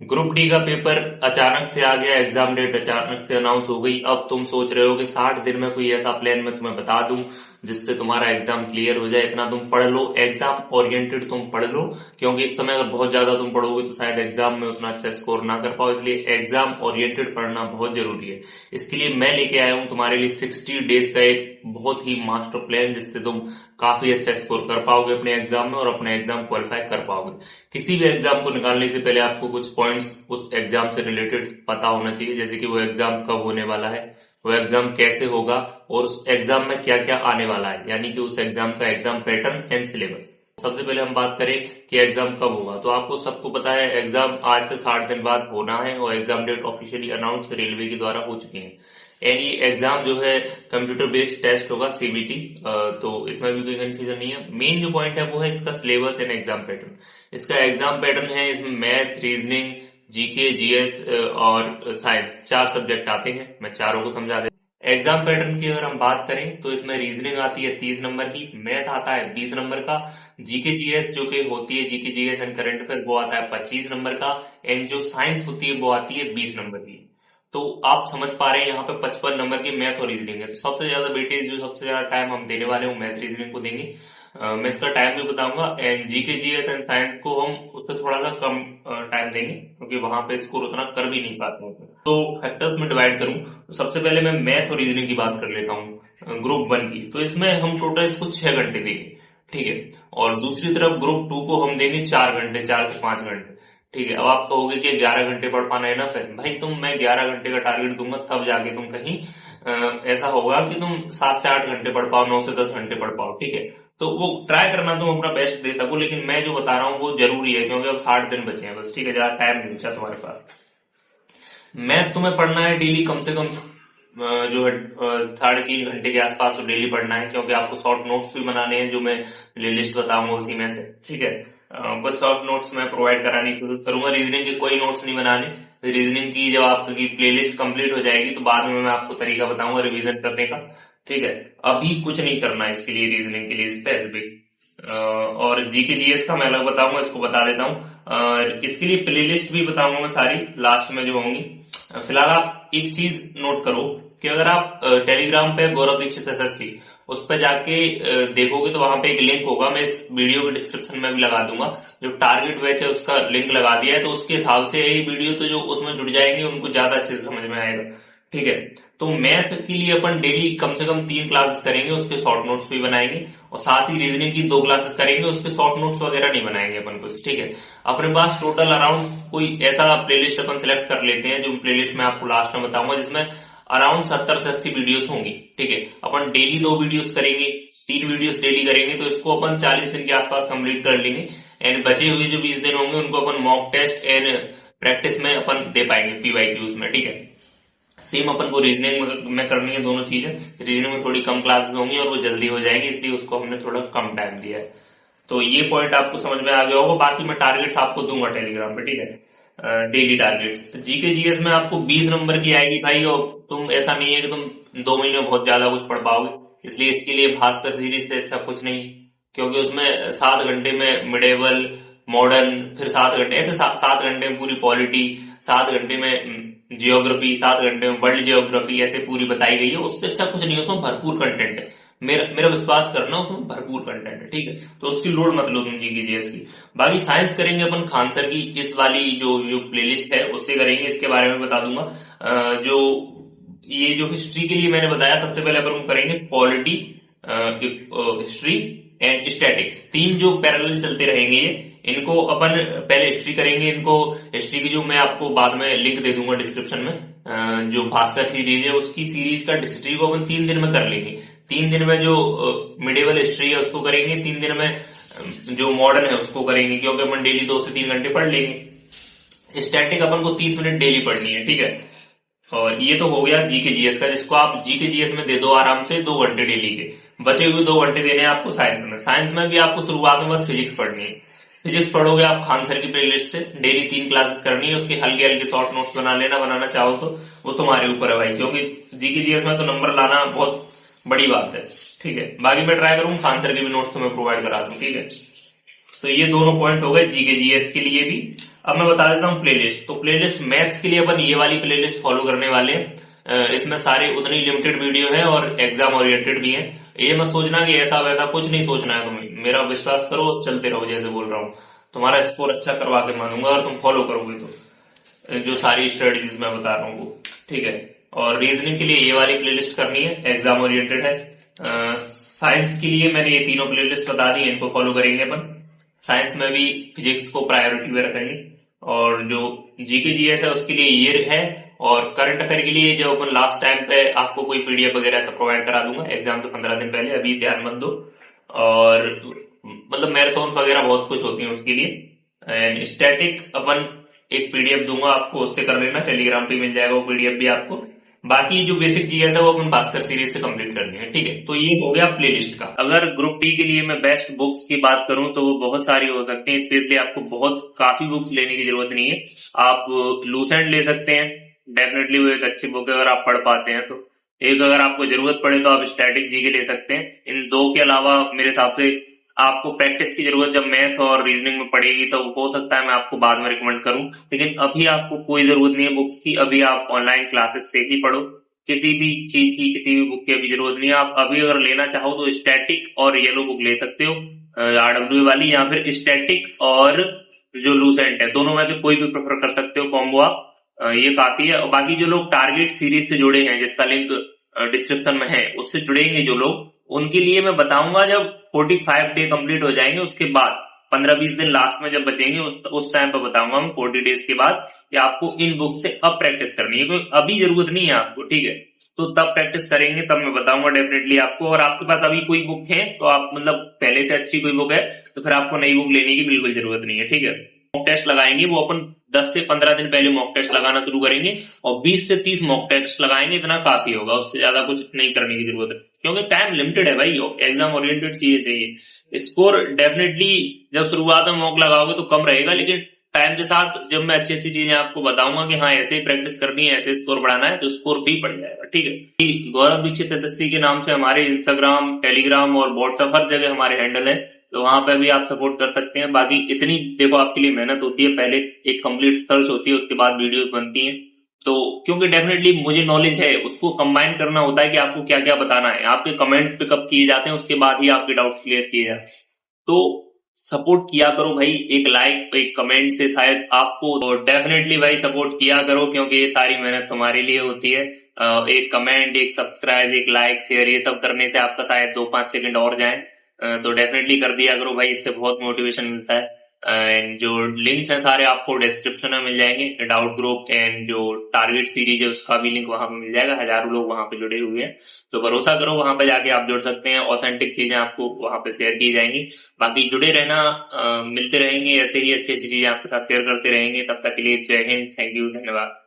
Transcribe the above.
Group D का paper अचानक से आ गया, एग्जाम डेट अचानक से अनाउंस हो गई। अब तुम सोच रहे हो कि 60 दिन में कोई ऐसा प्लान मैं तुम्हें बता दूं जिससे तुम्हारा एग्जाम क्लियर हो जाए। इतना तुम पढ़ लो, एग्जाम ओरिएंटेड तुम पढ़ लो, क्योंकि इस समय अगर बहुत ज्यादा तुम पढ़ोगे तो शायद एग्जाम में उतना अच्छा स्कोर ना कर पाओ। इसलिए एग्जाम ओरिएंटेड पढ़ना बहुत जरूरी है। इसके लिए मैं लेके आया हूं तुम्हारे लिए 60 डेज का एक बहुत ही मास्टर प्लान, जिससे तुम काफी अच्छा स्कोर कर पाओगे अपने एग्जाम में और अपने एग्जाम क्वालिफाई कर पाओगे। किसी भी एग्जाम को निकालने से पहले आपको कुछ पॉइंट्स उस एग्जाम से रिलेटेड पता होना चाहिए, जैसे कि वो एग्जाम कब होने वाला है, वो एग्जाम कैसे होगा और उस एग्जाम में क्या क्या आने वाला है, यानी कि उस एग्जाम का एग्जाम पैटर्न एंड सिलेबस। सबसे पहले हम बात करें कि एग्जाम कब होगा, तो आपको सबको पता है एग्जाम आज से 60 दिन बाद होना है और exam date officially announce railway के द्वारा हो चुकी है। एंड ये एग्जाम जो है कंप्यूटर बेस्ड टेस्ट होगा, सीबीटी। तो इसमें भी कोई कंफ्यूजन नहीं है। मेन जो पॉइंट है वो है इसका सिलेबस एंड एग्जाम पैटर्न। इसका एग्जाम पैटर्न है, इसमें मैथ, रीजनिंग, जीके, जीएस और साइंस 4 सब्जेक्ट आते हैं। मैं चारों को समझा देता हूं। एग्जाम पैटर्न की अगर हम बात करें तो इसमें रीजनिंग आती है 30 नंबर की, मैथ आता है 20 नंबर का, जीके जीएस जो कि होती है GK GS and current affair वो आता है 25 नंबर का, एंड जो साइंस होती है वो आती है 20 नंबर की। तो आप समझ पा रहे हैं यहाँ पे 55 नंबर की मैथ और रीजनिंग है। तो सबसे ज्यादा बेटे जो सबसे ज्यादा टाइम हम देने वाले हैं मैथ रीजनिंग को देंगे। मैं इसका टाइम भी बताऊंगा। And GK GS and science को हम उससे थोड़ा सा कम टाइम देंगे, क्योंकि वहां पे स्कोर उतना कर भी नहीं पाते हैं। तो फैक्टर्स में डिवाइड करूं तो सबसे पहले मैं मैथ और रीजनिंग की बात कर लेता हूँ ग्रुप 1 की। तो इसमें हम टोटल इसको 6 घंटे देंगे, ठीक है। और दूसरी तरफ ग्रुप 2 को हम देंगे 4 घंटे, 4 से 5 घंटे, ठीक है। अब आप कहोगे कि 11 घंटे पढ़ पाना है ना, फिर भाई मैं 11 घंटे का टारगेट दूंगा तब जाके तुम कहीं ऐसा होगा कि तुम 7 से 8 घंटे पढ़ पाओ, 9 से 10 घंटे पढ़ पाओ, ठीक है। तो वो ट्राई करना, तुम अपना बेस्ट दे सको, लेकिन मैं जो बता रहा हूँ वो जरूरी है, क्योंकि अब 60 दिन बचे हैं बस, ठीक है। ज्यादा टाइम नहीं बचा तुम्हारे पास। मैथ तुम्हें पढ़ना है डेली कम से कम जो है 3.5 घंटे के आसपास तो डेली पढ़ना है, क्योंकि आपको शॉर्ट नोट्स भी बनाने हैं जो मैं लिस्ट बताऊंगा उसी में से, ठीक है। कुछ शॉर्ट नोट्स मैं प्रोवाइड कराने की कोशिश करूंगा। रीजनिंग के कोई नोट्स नहीं बनाने। रीजनिंग की जब आपकी प्लेलिस्ट कंप्लीट हो जाएगी तो बाद में मैं आपको तरीका बताऊंगा रिवीजन करने का, ठीक है। अभी कुछ नहीं करना इसके लिए, रीजनिंग के लिए स्पेसिफिक। और जीके जीएस का मैं अलग बताऊंगा, इसको बता देता हूँ। इसके लिए प्लेलिस्ट भी बताऊंगा मैं सारी लास्ट में जो होंगी। फिलहाल आप एक चीज नोट करो कि अगर आप टेलीग्राम पे गौरव दीक्षित एसएससी उस पर जाके देखोगे तो वहां पे एक लिंक होगा, मैं इस वीडियो के डिस्क्रिप्शन में भी लगा दूंगा। जो टारगेट बैच है उसका लिंक लगा दिया है, तो उसके हिसाब से ये वीडियो तो जो उसमें जुड़ जाएंगे उनको ज्यादा अच्छे से समझ में आएगा, ठीक है। तो मैथ के लिए अपन डेली कम से कम 3 क्लासेस करेंगे, उसके शॉर्ट नोट्स भी बनाएंगे, और साथ ही रीजनिंग की 2 क्लासेस करेंगे, उसके शॉर्ट नोट्स वगैरह नहीं बनाएंगे अपन कुछ, ठीक है। अपने पास टोटल अराउंड कोई ऐसा प्लेलिस्ट अपन सिलेक्ट कर लेते हैं, जो प्लेलिस्ट मैं आपको लास्ट में बताऊंगा, जिसमें अराउंड 70 से 80 वीडियोस होंगी, ठीक है। अपन डेली 2 वीडियोस करेंगे, 3 वीडियोस डेली करेंगे, तो इसको अपन 40 दिन के आसपास कंप्लीट कर लेंगे। एंड बचे हुए जो 20 दिन होंगे उनको अपन मॉक टेस्ट एंड प्रैक्टिस में अपन दे पाएंगे पीवाईक्यूज में, ठीक है। सेम अपन को रीजनिंग में करनी है दोनों चीजें। रीजनिंग में थोड़ी कम क्लासेस होंगी और वो जल्दी हो जाएंगी, इसलिए उसको हमने थोड़ा कम टाइम दिया है। तो ये पॉइंट आपको समझ में आ गया होगा। बाकी मैं टारगेट्स आपको दूंगा टेलीग्राम पे, ठीक है। डेली टारगेट्स जीके जीएस में आपको 20 नंबर की आएगी भाई, और तुम ऐसा नहीं है कि तुम 2 महीने में बहुत ज्यादा कुछ पढ़ पाओगे, इसलिए इसके लिए भास्कर सीरीज से अच्छा कुछ नहीं, क्योंकि उसमें 7 घंटे में मिडेवल, मॉडर्न, फिर 7 घंटे ऐसे 7 घंटे में पूरी पॉलिटी, 7 घंटे में जियोग्राफी, 7 घंटे में वर्ल्ड जियोग्राफी, ऐसे पूरी बताई गई है। उससे अच्छा कुछ नहीं है, उसमें भरपूर कंटेंट है। मेरा विश्वास करना, उसमें भरपूर कंटेंट है, ठीक है। तो उसकी लोड मत लो तुम जीके जीएस की। बाकी साइंस करेंगे अपन खान सर की इस वाली जो प्लेलिस्ट है उससे करेंगे, इसके बारे में बता दूंगा। जो ये जो हिस्ट्री के लिए मैंने बताया, सबसे पहले अपन करेंगे पॉलिटी, हिस्ट्री एंड स्टैटिक, 3 जो पैरेलल चलते रहेंगे ये। इनको अपन पहले हिस्ट्री करेंगे। इनको हिस्ट्री की जो मैं आपको बाद में लिंक दे दूंगा डिस्क्रिप्शन में, जो भास्कर सीरीज है उसकी सीरीज का हिस्ट्री को अपन 3 दिन में कर लेंगे। 3 दिन में जो मिडेवल हिस्ट्री है उसको करेंगे, 3 दिन में जो मॉडर्न है उसको करेंगे, क्योंकि अपन डेली 2 से 3 घंटे पढ़ लेंगे। स्टैटिक अपन को 30 मिनट डेली पढ़नी है, ठीक है। और ये तो हो गया जीके जीएस का, जिसको आप जीके जीएस में दे दो आराम से 2 घंटे डेली के। बचे हुए 2 घंटे देने हैं आपको साइंस में। साइंस में भी आपको शुरुआत में बस फिजिक्स पढ़नी है। फिजिक्स पढ़ोगे आप खान सर की प्लेलिस्ट से, डेली 3 क्लासेस करनी है, उसके हल्के हल्के शॉर्ट नोट्स बना लेना, बनाना चाहो तो वो तुम्हारे ऊपर है भाई, क्योंकि जीके जीएस में तो नंबर लाना बहुत बड़ी बात है, ठीक है। बाकी मैं ट्राई करूंगा खान सर के भी नोट्स तुम्हें प्रोवाइड करा दूं, ठीक है। तो ये दोनों पॉइंट हो गए जीके जीएस के लिए भी। अब मैं बता देता हूँ प्लेलिस्ट। तो प्लेलिस्ट मैथ्स के लिए अपन ये वाली प्लेलिस्ट फॉलो करने वाले हैं। इसमें सारे उतनी लिमिटेड वीडियो है और एग्जाम ओरिएंटेड भी है। ये मत सोचना कि ऐसा वैसा कुछ नहीं सोचना है तुम्हें, मेरा विश्वास करो, चलते रहो जैसे बोल रहा हूँ। तुम्हारा स्कोर अच्छा करवा के मानूंगा और तुम फॉलो करोगे तो जो सारी स्ट्रेटेजीज मैं बता रहा हूँ वो, ठीक है। और रीजनिंग के लिए ये वाली प्लेलिस्ट करनी है, एग्जाम ओरिएंटेड है। साइंस के लिए मैंने ये तीनों प्लेलिस्ट बता दी, इनको फॉलो करेंगे अपन। साइंस में भी फिजिक्स को प्रायोरिटी में रखेंगे, और जो जीके जीएस है उसके लिए ये है। और करंट अफेयर के लिए जो अपन लास्ट टाइम पे आपको कोई पीडीएफ वगैरह सब प्रोवाइड करा दूंगा एग्जाम से 15 दिन पहले, अभी ध्यान मत दो। और मतलब मैराथन वगैरह बहुत कुछ होती है उसके लिए। एंड स्टैटिक अपन एक पीडीएफ दूंगा आपको, उससे कर लेना, टेलीग्राम पे मिल जाएगा वो पीडीएफ भी आपको। बाकी जो बेसिक जीएस है वो अपन भास्कर सीरीज से कंप्लीट करनी है, ठीक है। तो ये हो गया प्लेलिस्ट का। अगर ग्रुप डी के लिए मैं बेस्ट बुक्स की बात करूं तो वो बहुत सारी हो सकती हैं, इसके लिए आपको काफी बुक्स लेने की जरूरत नहीं है। आप लूसेंट ले सकते हैं, डेफिनेटली वो एक अच्छी बुक है अगर आप पढ़ पाते हैं तो। एक अगर आपको जरूरत पड़े तो आप स्टैटिक जीके ले सकते हैं। इन दो के अलावा मेरे हिसाब से आपको प्रैक्टिस की जरूरत जब मैथ और रीजनिंग में पड़ेगी तो हो सकता है मैं आपको बाद में रिकमेंड करूं, लेकिन अभी आपको कोई जरूरत नहीं है बुक्स की। अभी आप ऑनलाइन क्लासेस से ही पढ़ो, किसी भी चीज की, किसी भी बुक की अभी जरूरत नहीं है। आप अभी अगर लेना चाहो तो स्टैटिक और येलो बुक ले सकते हो, आरडब्ल्यू वाली, या फिर स्टैटिक और जो लूसेंट है, दोनों में से कोई भी प्रेफर कर सकते हो, कॉम्बो आप। ये काफी है। और बाकी जो लोग टारगेट सीरीज से जुड़े हैं, जिसका लिंक डिस्क्रिप्शन में है, उससे जुड़ेंगे जो लोग, उनके लिए मैं बताऊंगा जब 45 डे कंप्लीट हो जाएंगे उसके बाद 15-20 दिन लास्ट में जब बचेंगे उस टाइम पर बताऊंगा हम 40 डेज के बाद कि आपको इन बुक से अब प्रैक्टिस करनी है, क्योंकि अभी जरूरत नहीं है आपको, ठीक है। तो तब प्रैक्टिस करेंगे तब मैं बताऊंगा डेफिनेटली आपको। और आपके पास अभी कोई बुक है तो आप मतलब पहले से अच्छी कोई बुक है तो फिर आपको नई बुक लेने की बिल्कुल जरूरत नहीं है, ठीक है। मॉक टेस्ट लगाएंगे वो अपन 10 से 15 दिन पहले मॉक टेस्ट लगाना शुरू करेंगे, और 20 से 30 मॉक टेस्ट लगाएंगे, इतना काफी होगा, उससे ज्यादा कुछ नहीं करने की जरूरत है, क्योंकि टाइम लिमिटेड है भाई, एग्जाम ओरिएंटेड चीजें चाहिए। स्कोर डेफिनेटली जब शुरुआत में मॉक लगाओगे तो कम रहेगा, लेकिन टाइम के साथ जब मैं अच्छी अच्छी चीजें आपको बताऊंगा कि हाँ ऐसे ही प्रैक्टिस करनी है, ऐसे स्कोर बढ़ाना है, तो स्कोर भी बढ़ जाएगा, ठीक है। गौरव दीक्षित एसएससी के नाम से हमारे इंस्टाग्राम, टेलीग्राम और व्हाट्सएप हर जगह हमारे हैंडल है, तो वहां पे भी आप सपोर्ट कर सकते हैं। बाकी इतनी देखो आपके लिए मेहनत होती है, पहले एक कंप्लीट सर्च होती है, उसके बाद वीडियो बनती है, तो क्योंकि डेफिनेटली मुझे नॉलेज है, उसको कंबाइन करना होता है कि आपको क्या क्या बताना है। आपके कमेंट्स पिकअप किए जाते हैं, उसके बाद ही आपके डाउट्स क्लियर किए जाते हैं। तो सपोर्ट किया करो भाई, एक लाइक एक कमेंट से शायद आपको, तो डेफिनेटली भाई सपोर्ट किया करो, क्योंकि ये सारी मेहनत तुम्हारे लिए होती है। एक कमेंट, एक सब्सक्राइब, एक लाइक, शेयर, ये सब करने से आपका शायद 2-5 सेकंड और जाए, तो डेफिनेटली कर दिया करो भाई, इससे बहुत मोटिवेशन मिलता है। एंड जो लिंक्स हैं सारे आपको डिस्क्रिप्शन में मिल जाएंगे, डाउट ग्रुप एंड जो टारगेट सीरीज है उसका भी लिंक वहां पे मिल जाएगा, हजारों लोग वहां पे जुड़े हुए हैं, तो भरोसा करो वहां पे जाके आप जुड़ सकते हैं, ऑथेंटिक चीजें आपको वहां पे शेयर की जाएंगी। बाकी जुड़े रहना, मिलते रहेंगे ऐसे ही अच्छी अच्छी चीजें आपके साथ शेयर करते रहेंगे। तब तक के लिए जय हिंद, थैंक यू, धन्यवाद।